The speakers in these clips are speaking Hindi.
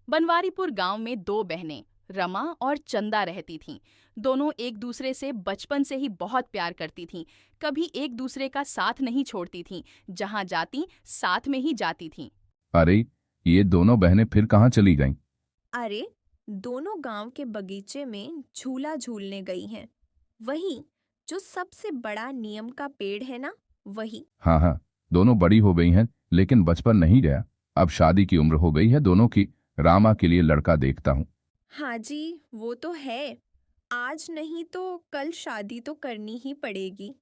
बनवारीपुर गांव में दो बहनें रमा और चंदा रहती थीं। दोनों एक दूसरे से बचपन से ही बहुत प्यार करती थीं। कभी एक दूसरे का साथ नहीं छोड़ती थीं। जहां जाती साथ में ही जाती थीं। अरे, ये दोनों बहनें फिर कहाँ चली गईं? अरे, दोनों गांव के बगीचे में झूला झूलने गई हैं। वही जो सबसे बड़ा नीम का पेड़ है ना, वही। हाँ हाँ, दोनों बड़ी हो गई हैं, लेकिन बचपन नहीं गया। अब शादी की उम्र हो गई है दोनों की। रामा के लिए लड़का देखता हूँ। हाँ जी, वो तो है। आज नहीं तो कल शादी तो करनी ही पड़ेगी।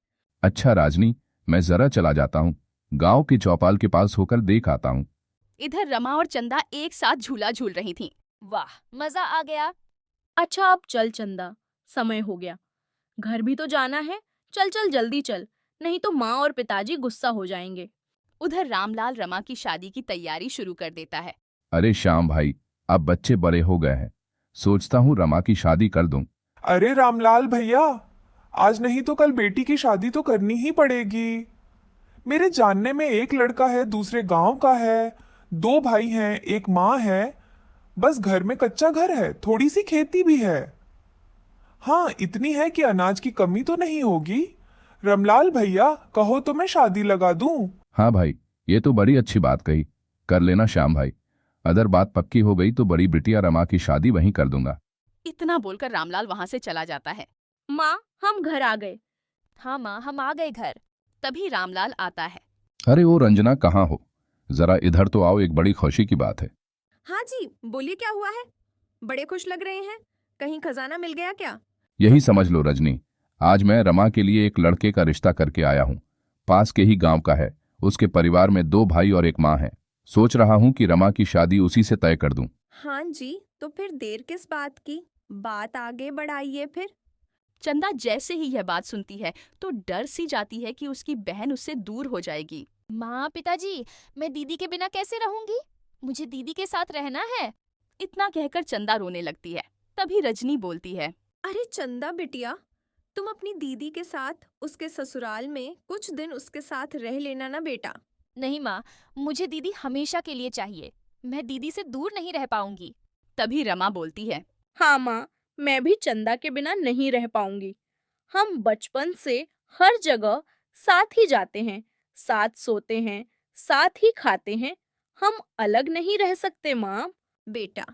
अच्छा राजनी, मैं जरा चला जाता हूँ। गांव की चौपाल के पास होकर देख आता हूँ। इधर रमा और चंदा एक साथ झूला झूल रही थीं। वाह, मजा आ गया। अच्छा अब चल चंदा, समय हो गया। घर भी तो जाना है। चल चल जल्दी चल, नहीं तो माँ और पिताजी गुस्सा हो जाएंगे। उधर रामलाल रमा की शादी की तैयारी शुरू कर देता है। अरे श्याम भाई, अब बच्चे बड़े हो गए हैं। सोचता हूँ रमा की शादी कर दूं। अरे रामलाल भैया, आज नहीं तो कल बेटी की शादी तो करनी ही पड़ेगी। मेरे जानने में एक लड़का है, दूसरे गांव का है, दो भाई हैं, एक माँ है। बस घर में कच्चा घर है, थोड़ी सी खेती भी है। हाँ, इतनी है कि अनाज की कमी तो नहीं होगी। रामलाल भैया, कहो तो मैं शादी लगा दूं। हाँ भाई, ये तो बड़ी अच्छी बात कही। कर लेना श्याम भाई। अगर बात पक्की हो गई तो बड़ी बिटिया रमा की शादी वहीं कर दूंगा। इतना बोलकर रामलाल वहां से चला जाता है। माँ, हम घर आ गए। हाँ माँ, हम आ गए घर। तभी रामलाल आता है। अरे ओ रंजना, कहाँ हो? जरा इधर तो आओ, एक बड़ी खुशी की बात है। हाँ जी, बोलिए क्या हुआ है? बड़े खुश लग रहे हैं। कहीं खजाना मिल गया क्या? यही समझ लो रजनी, आज मैं रमा के लिए एक लड़के का रिश्ता करके आया हूँ। पास के ही गांव का है। उसके परिवार में दो भाई और एक माँ है। सोच रहा हूँ कि रमा की शादी उसी से तय कर दूं। हाँ जी, तो फिर देर किस बात की? बात आगे बढ़ाइए फिर। चंदा जैसे ही यह बात सुनती है तो डर सी जाती है कि उसकी बहन उससे दूर हो जाएगी। माँ, पिताजी, मैं दीदी के बिना कैसे रहूंगी? मुझे दीदी के साथ रहना है। इतना कहकर चंदा रोने लगती है। तभी रजनी बोलती है। अरे चंदा बिटिया, तुम अपनी दीदी के साथ उसके ससुराल में कुछ दिन उसके साथ रह लेना ना बेटा। नहीं माँ, मुझे दीदी हमेशा के लिए चाहिए। मैं दीदी से दूर नहीं रह पाऊंगी। तभी रमा बोलती है। हाँ माँ, मैं भी चंदा के बिना नहीं रह पाऊंगी। हम बचपन से हर जगह साथ ही जाते हैं, साथ सोते हैं, साथ ही खाते हैं। हम अलग नहीं रह सकते माँ। बेटा,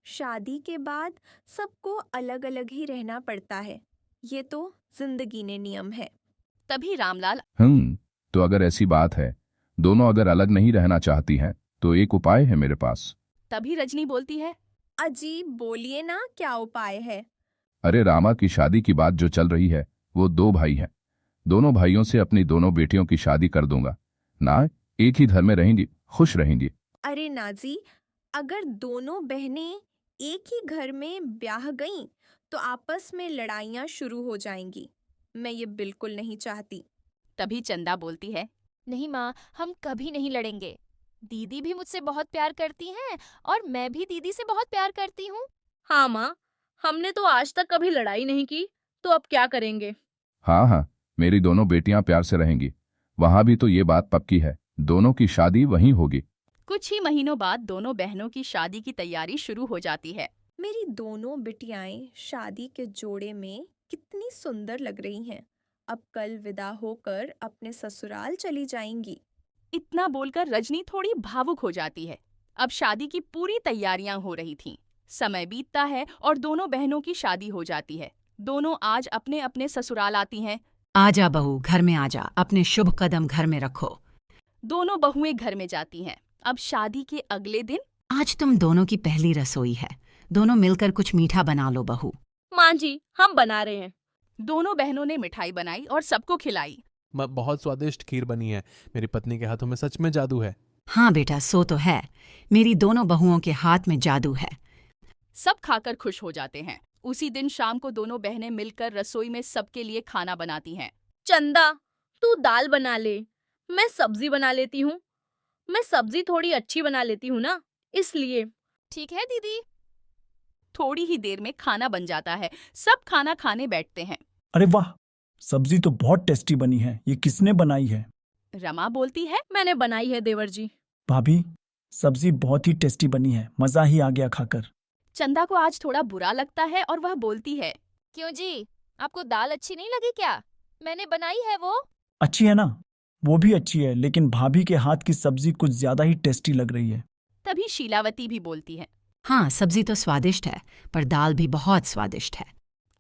शादी के बाद सबको अलग अलग ही रहना पड़ता है। ये तो जिंदगी ने नियम है। तभी रामलाल। तो अगर ऐसी बात है, दोनों अगर अलग नहीं रहना चाहती हैं, तो एक उपाय है मेरे पास। तभी रजनी बोलती है। अजीब, बोलिए ना, क्या उपाय है? अरे रामा की शादी की बात जो चल रही है, वो दो भाई हैं। दोनों भाइयों से अपनी दोनों बेटियों की शादी कर दूंगा ना। एक ही घर में रहेंगी, खुश रहेंगी। अरे नाजी, अगर दोनों बहनें एक ही घर में ब्याह गईं, तो आपस में लड़ाइयाँ शुरू हो जाएंगी। मैं ये बिल्कुल नहीं चाहती। तभी चंदा बोलती है। नहीं माँ, हम कभी नहीं लड़ेंगे। दीदी भी मुझसे बहुत प्यार करती हैं और मैं भी दीदी से बहुत प्यार करती हूँ। हाँ माँ, हमने तो आज तक कभी लड़ाई नहीं की, तो अब क्या करेंगे? हाँ हाँ, मेरी दोनों बेटियां प्यार से रहेंगी। वहां भी तो ये बात पक्की है, दोनों की शादी वहीं होगी। कुछ ही महीनों बाद दोनों बहनों की शादी की तैयारी शुरू हो जाती है। मेरी दोनों बिटियाएं शादी के जोड़े में कितनी सुंदर लग रही हैं। अब कल विदा होकर अपने ससुराल चली जाएंगी। इतना बोलकर रजनी थोड़ी भावुक हो जाती है। अब शादी की पूरी तैयारियां हो रही थीं। समय बीतता है और दोनों बहनों की शादी हो जाती है। दोनों आज अपने अपने ससुराल आती हैं। आजा बहू, घर में आजा, अपने शुभ कदम घर में रखो। दोनों बहुएं घर में जाती हैं। अब शादी के अगले दिन। आज तुम दोनों की पहली रसोई है। दोनों मिलकर कुछ मीठा बना लो बहू। माँ जी, हम बना रहे हैं। दोनों बहनों ने मिठाई बनाई और सबको खिलाई। बहुत स्वादिष्ट खीर बनी है। मेरी पत्नी के हाथों में सच में जादू है। हाँ बेटा, सो तो है। मेरी दोनों बहुओं के हाथ में जादू है। सब खाकर खुश हो जाते हैं। उसी दिन शाम को दोनों बहनें मिलकर रसोई में सबके लिए खाना बनाती हैं। चंदा, तू दाल बना ले, मैं सब्जी बना लेती हूँ। मैं सब्जी थोड़ी अच्छी बना लेती हूँ ना, इसलिए। ठीक है दीदी। थोड़ी ही देर में खाना बन जाता है। सब खाना खाने बैठते हैं। अरे वाह, सब्जी तो बहुत टेस्टी बनी है। ये किसने बनाई है? रमा बोलती है। मैंने बनाई है देवर जी। भाभी, सब्जी बहुत ही टेस्टी बनी है, मजा ही आ गया खाकर। चंदा को आज थोड़ा बुरा लगता है और वह बोलती है, क्यों जी, आपको दाल अच्छी नहीं लगी क्या? मैंने बनाई है वो। अच्छी है ना? वो भी अच्छी है, लेकिन भाभी के हाथ की सब्जी कुछ ज्यादा ही टेस्टी लग रही है। तभी शीलावती भी बोलती है, हाँ, सब्जी तो स्वादिष्ट है, पर दाल भी बहुत स्वादिष्ट है।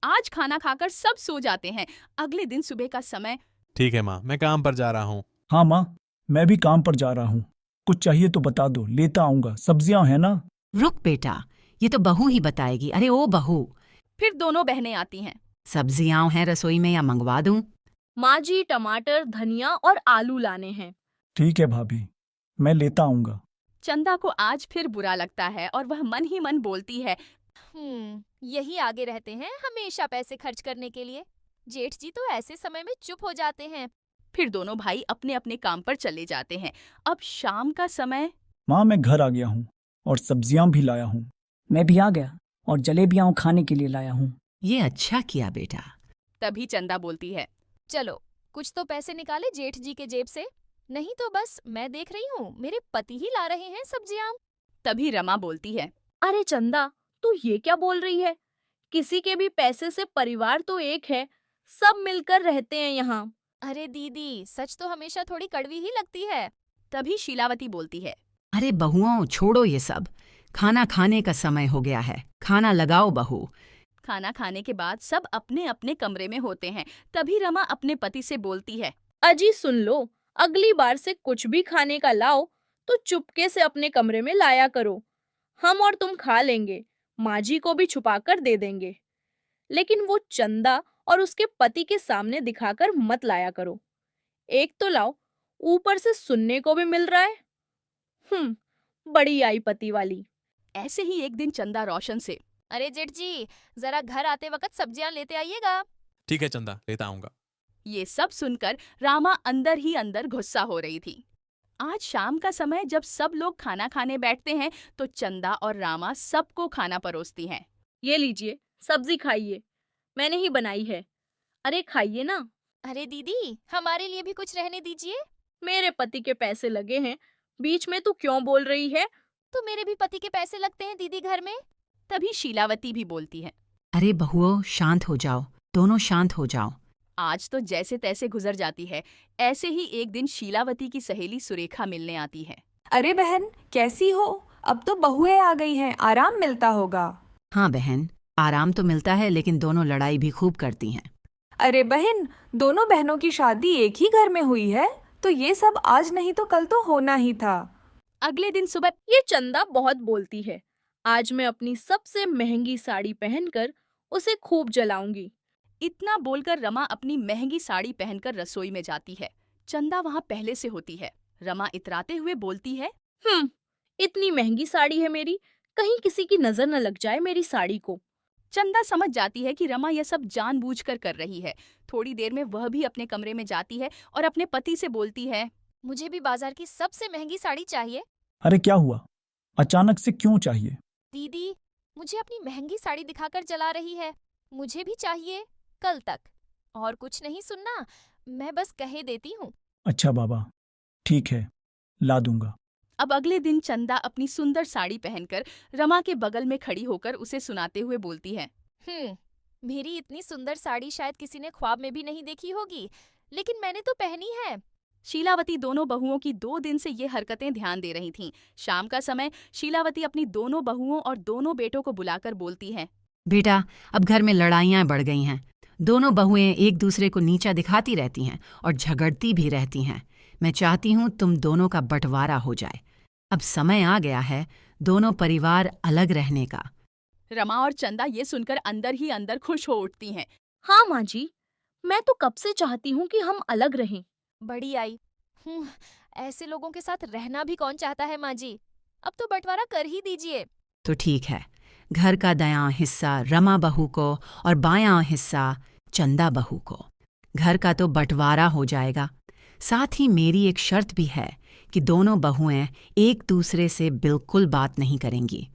आज खाना खाकर सब सो जाते हैं। अगले दिन सुबह का समय। ठीक है माँ, मैं काम पर जा रहा हूँ। हाँ माँ, मैं भी काम पर जा रहा हूँ। कुछ चाहिए तो बता दो, लेता आऊंगा। सब्जियां है ना? रुक बेटा, ये तो बहू ही बताएगी। अरे ओ बहू, फिर दोनों बहनें आती हैं। सब्जियां हैं रसोई में या मंगवा दूं? माँ जी टमाटर, धनिया और आलू लाने हैं। ठीक है भाभी, मैं लेता आऊंगा। चंदा को आज फिर बुरा लगता है और वह मन ही मन बोलती है, यही आगे रहते हैं हमेशा पैसे खर्च करने के लिए। जेठ जी तो ऐसे समय में चुप हो जाते हैं। फिर दोनों भाई अपने अपने काम पर चले जाते हैं। अब शाम का समय। माँ, मैं घर आ गया हूँ और सब्जियां भी लाया हूँ। मैं भी आ गया और जलेबियाँ खाने के लिए लाया हूँ। ये अच्छा किया बेटा। तभी चंदा बोलती है, चलो कुछ तो पैसे निकाले जेठ जी के जेब से, नहीं तो बस मैं देख रही हूँ मेरे पति ही ला रहे हैं सब्जियां। तभी रमा बोलती है, अरे चंदा, तू ये क्या बोल रही है? किसी के भी पैसे से परिवार तो एक है, सब मिलकर रहते हैं यहाँ। अरे दीदी, सच तो हमेशा थोड़ी कड़वी ही लगती है। तभी शीलावती बोलती है, अरे बहुओं, छोड़ो ये सब। खाना खाने का समय हो गया है, खाना लगाओ बहू। खाना खाने के बाद सब अपने अपने कमरे में होते हैं। तभी रमा अपने पति से बोलती है, अजी सुन लो, अगली बार से कुछ भी खाने का लाओ तो चुपके से अपने कमरे में लाया करो। हम और तुम खा लेंगे, माँ जी को भी छुपा कर दे देंगे, लेकिन वो चंदा और उसके पति के सामने दिखाकर मत लाया करो। एक तो लाओ, ऊपर से सुनने को भी मिल रहा है। बड़ी आई पति वाली। ऐसे ही एक दिन चंदा रोशन से, अरे जेठ जी, जरा घर आते वक्त सब्जियां लेते आइएगा। ठीक है चंदा, लेता आऊंगा। ये सब सुनकर रामा अंदर ही अंदर गुस्सा हो रही थी। आज शाम का समय जब सब लोग खाना खाने बैठते हैं तो चंदा और रामा सबको खाना परोसती हैं। ये लीजिए, सब्जी खाइए, मैंने ही बनाई है। अरे खाइए ना। अरे दीदी, हमारे लिए भी कुछ रहने दीजिए। मेरे पति के पैसे लगे हैं, बीच में तू क्यों बोल रही है? तो मेरे भी पति के पैसे लगते हैं दीदी घर में। तभी शीलावती भी बोलती है, अरे बहुओं, शांत हो जाओ, दोनों शांत हो जाओ। आज तो जैसे तैसे गुजर जाती है। ऐसे ही एक दिन शीलावती की सहेली सुरेखा मिलने आती है। अरे बहन, कैसी हो? अब तो बहुएं आ गई हैं, आराम मिलता होगा। हाँ बहन, आराम तो मिलता है, लेकिन दोनों लड़ाई भी खूब करती हैं। अरे बहन, दोनों बहनों की शादी एक ही घर में हुई है, तो ये सब आज नहीं तो कल तो होना ही था। अगले दिन सुबह। ये चंदा बहुत बोलती है। आज मैं अपनी सबसे महंगी साड़ी पहनकर उसे खूब जलाऊंगी। इतना बोलकर रमा अपनी महंगी साड़ी पहनकर रसोई में जाती है। चंदा वहाँ पहले से होती है। रमा इतराते हुए बोलती है, इतनी महंगी साड़ी है मेरी, कहीं किसी की नजर न लग जाए मेरी साड़ी को। चंदा समझ जाती है कि रमा यह सब जानबूझकर कर रही है। थोड़ी देर में वह भी अपने कमरे में जाती है और अपने पति से बोलती है, मुझे भी बाजार की सबसे महंगी साड़ी चाहिए। अरे क्या हुआ, अचानक से क्यों चाहिए? दीदी, मुझे अपनी महंगी साड़ी दिखाकर जला रही है। मुझे भी चाहिए, कल तक। और कुछ नहीं सुनना, मैं बस कहे देती हूँ। अच्छा बाबा, ठीक है, ला दूंगा। अब अगले दिन चंदा अपनी सुंदर साड़ी पहनकर रमा के बगल में खड़ी होकर उसे सुनाते हुए बोलती है, मेरी इतनी सुंदर साड़ी शायद किसी ने ख्वाब में भी नहीं देखी होगी, लेकिन मैंने तो पहनी है। शीलावती दोनों बहुओं की 2 दिन से ये हरकतें ध्यान दे रही थीं। शाम का समय शीलावती अपनी दोनों बहुओं और दोनों बेटों को बुलाकर बोलती है, बेटा, अब घर में लड़ाइयाँ बढ़ गई हैं। दोनों बहुएं एक दूसरे को नीचा दिखाती रहती हैं और झगड़ती भी रहती हैं। मैं चाहती हूँ तुम दोनों का बंटवारा हो जाए। अब समय आ गया है दोनों परिवार अलग रहने का। रमा और चंदा ये सुनकर अंदर ही अंदर खुश हो उठती हैं। हाँ माँ जी, मैं तो कब से चाहती हूँ कि हम अलग रहें। बड़ी आई। ऐसे लोगों के साथ रहना भी कौन चाहता है माँ जी। अब तो बंटवारा कर ही दीजिए। तो ठीक है, घर का दायां हिस्सा रमा बहू को और बायां हिस्सा चंदा बहू को। घर का तो बंटवारा हो जाएगा। साथ ही मेरी एक शर्त भी है कि दोनों बहुएं एक दूसरे से बिल्कुल बात नहीं करेंगी।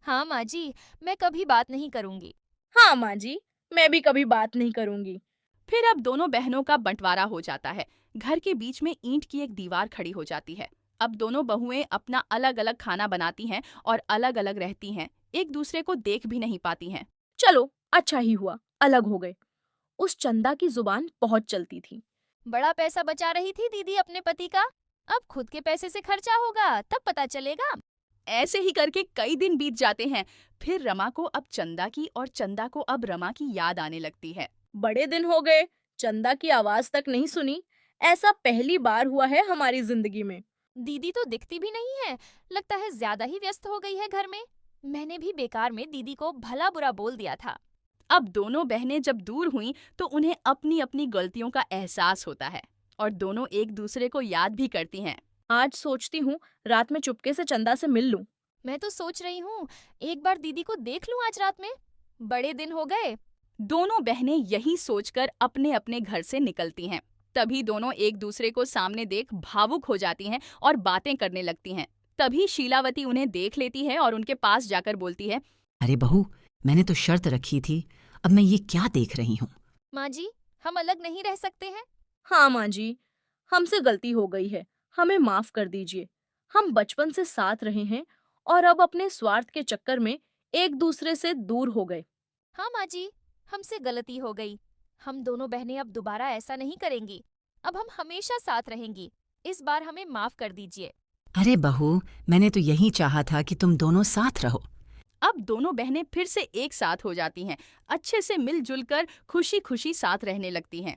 हाँ माँ जी, मैं कभी बात नहीं करूँगी। हाँ माँ जी, मैं भी कभी बात नहीं करूँगी। फिर अब दोनों बहनों का बंटवारा हो जाता है। घर के बीच में ईंट की एक दीवार खड़ी हो जाती है। अब दोनों बहुएं अपना अलग अलग खाना बनाती हैं और अलग अलग रहती हैं, एक दूसरे को देख भी नहीं पाती हैं। चलो अच्छा ही हुआ, अलग हो गए। उस चंदा की जुबान बहुत चलती थी। बड़ा पैसा बचा रही थी दीदी अपने पति का, अब खुद के पैसे से खर्चा होगा तब पता चलेगा। ऐसे ही करके कई दिन बीत जाते हैं। फिर रमा को अब चंदा की और चंदा को अब रमा की याद आने लगती है। बड़े दिन हो गए, चंदा की आवाज तक नहीं सुनी। ऐसा पहली बार हुआ है हमारी जिंदगी में। दीदी तो दिखती भी नहीं है, लगता है ज्यादा ही व्यस्त हो गई है घर में। मैंने भी बेकार में दीदी को भला बुरा बोल दिया था। अब दोनों बहनें जब दूर हुईं तो उन्हें अपनी अपनी गलतियों का एहसास होता है और दोनों एक दूसरे को याद भी करती हैं। आज सोचती हूँ रात में चुपके से चंदा से मिल लूं। मैं तो सोच रही हूँ एक बार दीदी को देख लूं आज रात में, बड़े दिन हो गए। दोनों बहनें यही सोचकर अपने अपने घर से निकलती हैं। तभी दोनों एक दूसरे को सामने देख भावुक हो जाती हैं और बातें करने लगती हैं। तभी शीलावती उन्हें देख लेती है और उनके पास जाकर बोलती है, अरे बहू, मैंने तो शर्त रखी थी, अब मैं ये क्या देख रही हूँ? माँ जी, हम अलग नहीं रह सकते हैं? हाँ माँ जी, हमसे गलती हो गई है, हमें माफ कर दीजिए। हम बचपन से साथ रहे हैं और अब अपने स्वार्थ के चक्कर में एक दूसरे से दूर हो गए। हाँ माँ जी, हमसे गलती हो गई। हम दोनों बहनें अब दोबारा ऐसा नहीं करेंगी। अब हम हमेशा साथ रहेंगी। इस बार हमें माफ कर दीजिए। अरे बहू, मैंने तो यही चाहा था कि तुम दोनों साथ रहो। अब दोनों बहनें फिर से एक साथ हो जाती हैं, अच्छे से मिलजुल कर खुशी खुशी साथ रहने लगती हैं।